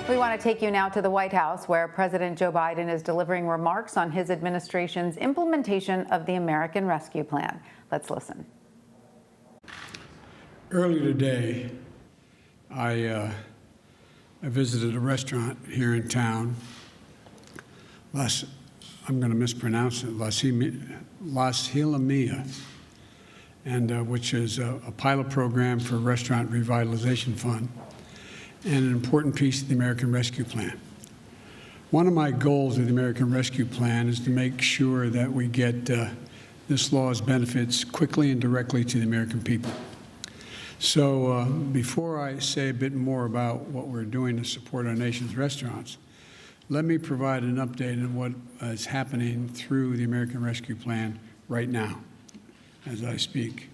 We want to take you now to the White House, where President Joe Biden is delivering remarks on his administration's implementation of the American Rescue Plan. Let's listen. Earlier today, I visited a restaurant here in town. I'm going to mispronounce it, Las Hilamia, and which is a pilot program for Restaurant Revitalization Fund, and an important piece of the American Rescue Plan. One of my goals of the American Rescue Plan is to make sure that we get this law's benefits quickly and directly to the American people. So before I say a bit more about what we're doing to support our nation's restaurants, let me provide an update on what is happening through the American Rescue Plan right now as I speak.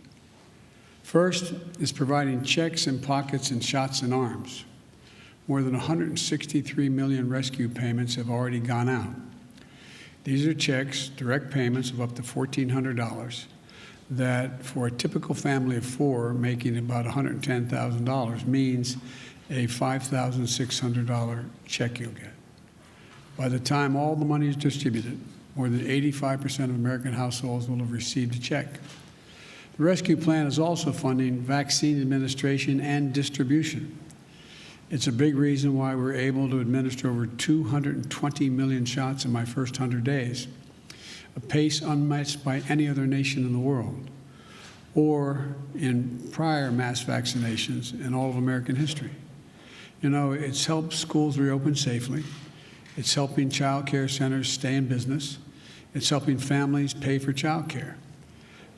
First is providing checks in pockets and shots in arms. More than 163 million rescue payments have already gone out. These are checks, direct payments of up to $1,400 that for a typical family of four making about $110,000 means a $5,600 check you'll get. By the time all the money is distributed, more than 85% of American households will have received a check. The rescue plan is also funding vaccine administration and distribution. It's a big reason why we're able to administer over 220 million shots in my first 100 days, a pace unmatched by any other nation in the world, or in prior mass vaccinations in all of American history. You know, it's helped schools reopen safely. It's helping child care centers stay in business. It's helping families pay for child care.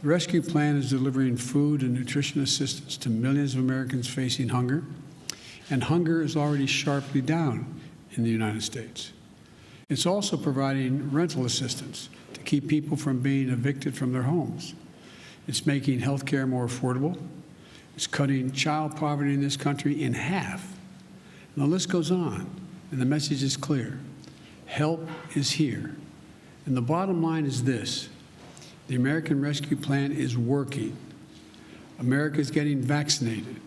The rescue plan is delivering food and nutrition assistance to millions of Americans facing hunger, and hunger is already sharply down in the United States. It's also providing rental assistance to keep people from being evicted from their homes. It's making health care more affordable. It's cutting child poverty in this country in half. And the list goes on, and the message is clear. Help is here. And the bottom line is this: the American Rescue Plan is working. America is getting vaccinated.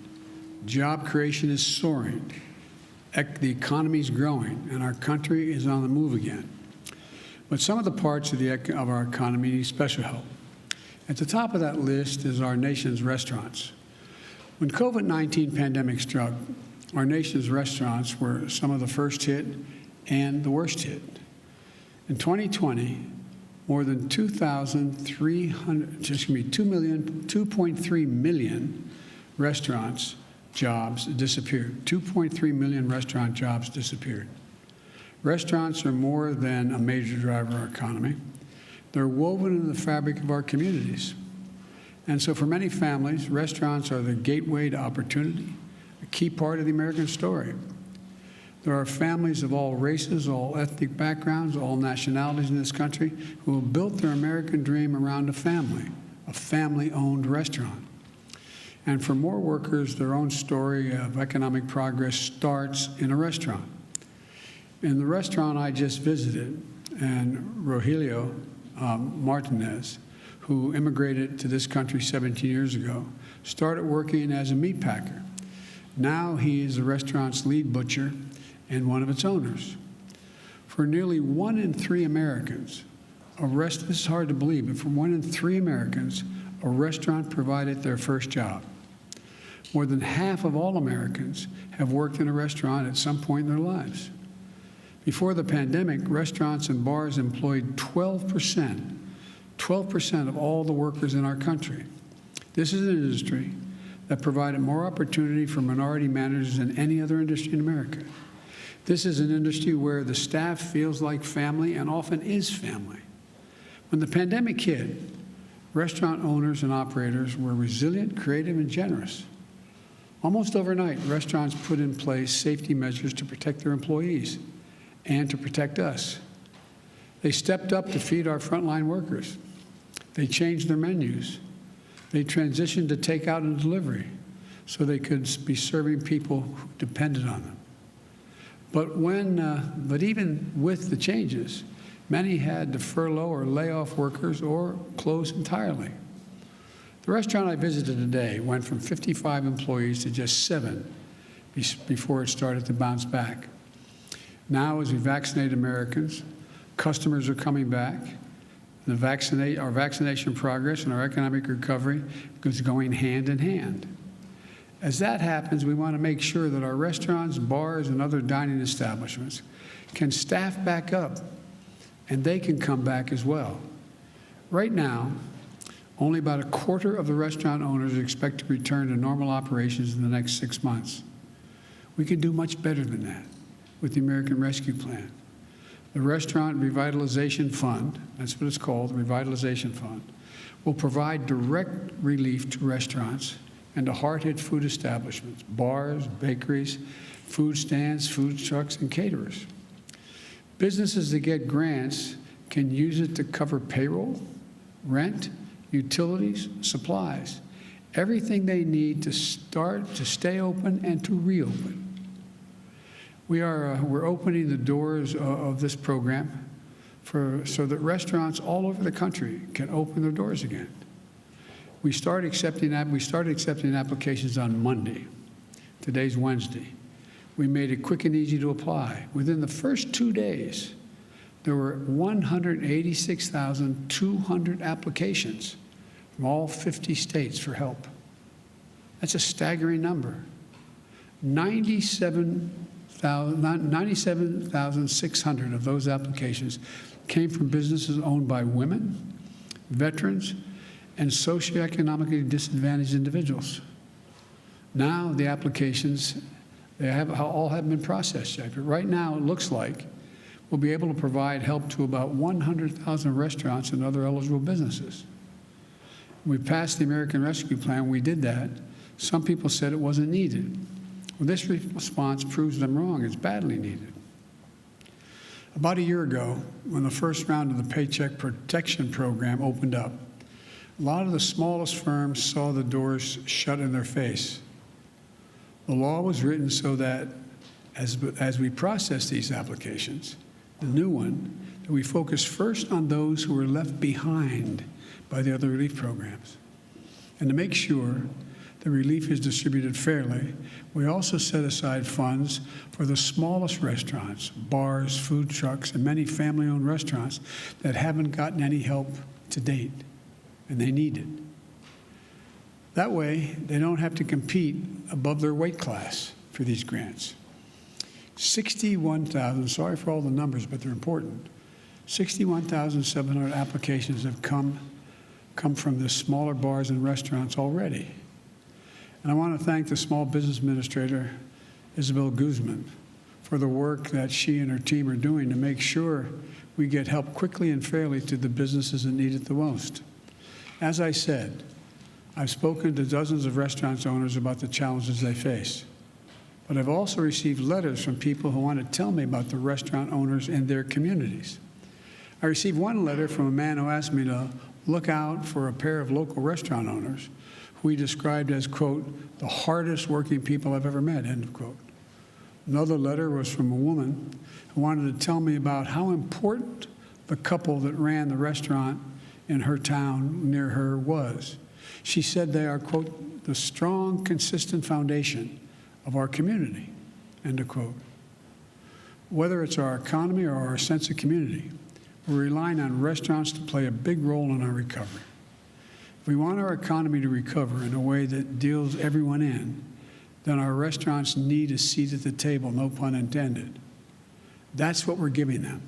Job creation is soaring. The economy is growing, and our country is on the move again. But some of the parts of our economy need special help. At the top of that list is our nation's restaurants. When COVID-19 pandemic struck, our nation's restaurants were some of the first hit and the worst hit. In 2020, more than 2.3 million restaurants jobs disappeared. 2.3 million restaurant jobs disappeared. Restaurants are more than a major driver of our economy. They're woven into the fabric of our communities. And so for many families, restaurants are the gateway to opportunity, a key part of the American story. There are families of all races, all ethnic backgrounds, all nationalities in this country who have built their American dream around a family-owned restaurant. And for more workers, their own story of economic progress starts in a restaurant. In the restaurant I just visited, and Rogelio Martinez, who immigrated to this country 17 years ago, started working as a meat packer. Now he is the restaurant's lead butcher and one of its owners. For nearly 1 in 3 Americans, this is hard to believe, but for 1 in 3 Americans, a restaurant provided their first job. More than half of all Americans have worked in a restaurant at some point in their lives. Before the pandemic, restaurants and bars employed 12% of all the workers in our country. This is an industry that provided more opportunity for minority managers than any other industry in America. This is an industry where the staff feels like family and often is family. When the pandemic hit, restaurant owners and operators were resilient, creative, and generous. Almost overnight, restaurants put in place safety measures to protect their employees and to protect us. They stepped up to feed our frontline workers. They changed their menus. They transitioned to takeout and delivery so they could be serving people who depended on them. But even with the changes, many had to furlough or lay off workers or close entirely. The restaurant I visited today went from 55 employees to just 7 before it started to bounce back. Now, as we vaccinate Americans, customers are coming back. Our vaccination progress and our economic recovery is going hand in hand. As that happens, we want to make sure that our restaurants, bars, and other dining establishments can staff back up, and they can come back as well. Right now, only about a quarter of the restaurant owners expect to return to normal operations in the next 6 months. We can do much better than that with the American Rescue Plan. The Restaurant Revitalization Fund, that's what it's called, the Revitalization Fund, will provide direct relief to restaurants and to hard-hit food establishments, bars, bakeries, food stands, food trucks, and caterers. Businesses that get grants can use it to cover payroll, rent, utilities, supplies, everything they need to start, to stay open, and to reopen. We're opening the doors of this program so that restaurants all over the country can open their doors again. We started accepting applications on Monday. Today's Wednesday. We made it quick and easy to apply. Within the first 2 days, there were 186,200 applications from all 50 states for help. That's a staggering number. 97,600 of those applications came from businesses owned by women, veterans, and socioeconomically disadvantaged individuals. Now the applications, all have been processed yet, but right now it looks like we'll be able to provide help to about 100,000 restaurants and other eligible businesses. We passed the American Rescue Plan. We did that. Some people said it wasn't needed. Well, this response proves them wrong. It's badly needed. About a year ago, when the first round of the Paycheck Protection Program opened up, a lot of the smallest firms saw the doors shut in their face. The law was written so that as we process these applications, the new one, that we focus first on those who were left behind by the other relief programs. And to make sure the relief is distributed fairly, we also set aside funds for the smallest restaurants, bars, food trucks, and many family-owned restaurants that haven't gotten any help to date, and they need it. That way, they don't have to compete above their weight class for these grants. 61,000, sorry for all the numbers, but they're important. 61,700 applications have come from the smaller bars and restaurants already. And I want to thank the Small Business Administrator, Isabel Guzman, for the work that she and her team are doing to make sure we get help quickly and fairly to the businesses that need it the most. As I said, I've spoken to dozens of restaurant owners about the challenges they face. But I've also received letters from people who want to tell me about the restaurant owners in their communities. I received one letter from a man who asked me to look out for a pair of local restaurant owners who he described as, quote, the hardest working people I've ever met, end of quote. Another letter was from a woman who wanted to tell me about how important the couple that ran the restaurant in her town near her was. She said they are, quote, the strong, consistent foundation of our community, end of quote. Whether it's our economy or our sense of community, we're relying on restaurants to play a big role in our recovery. If we want our economy to recover in a way that deals everyone in, then our restaurants need a seat at the table, no pun intended. That's what we're giving them.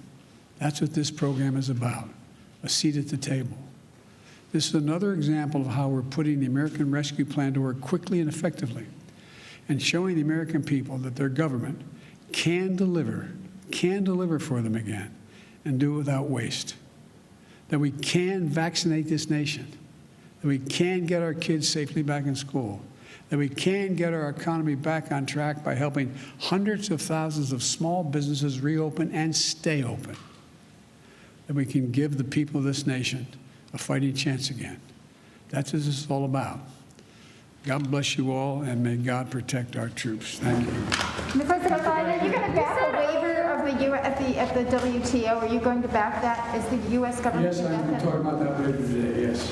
That's what this program is about, a seat at the table. This is another example of how we're putting the American Rescue Plan to work quickly and effectively and showing the American people that their government can deliver for them again and do it without waste, that we can vaccinate this nation, that we can get our kids safely back in school, that we can get our economy back on track by helping hundreds of thousands of small businesses reopen and stay open, that we can give the people of this nation a fighting chance again. That's what this is all about. God bless you all, and may God protect our troops. Thank you. Mr. President, you're going to back a waiver of the at the WTO. Are you going to back that? Is the U.S. government? Yes, I'm talking about that later today, yes.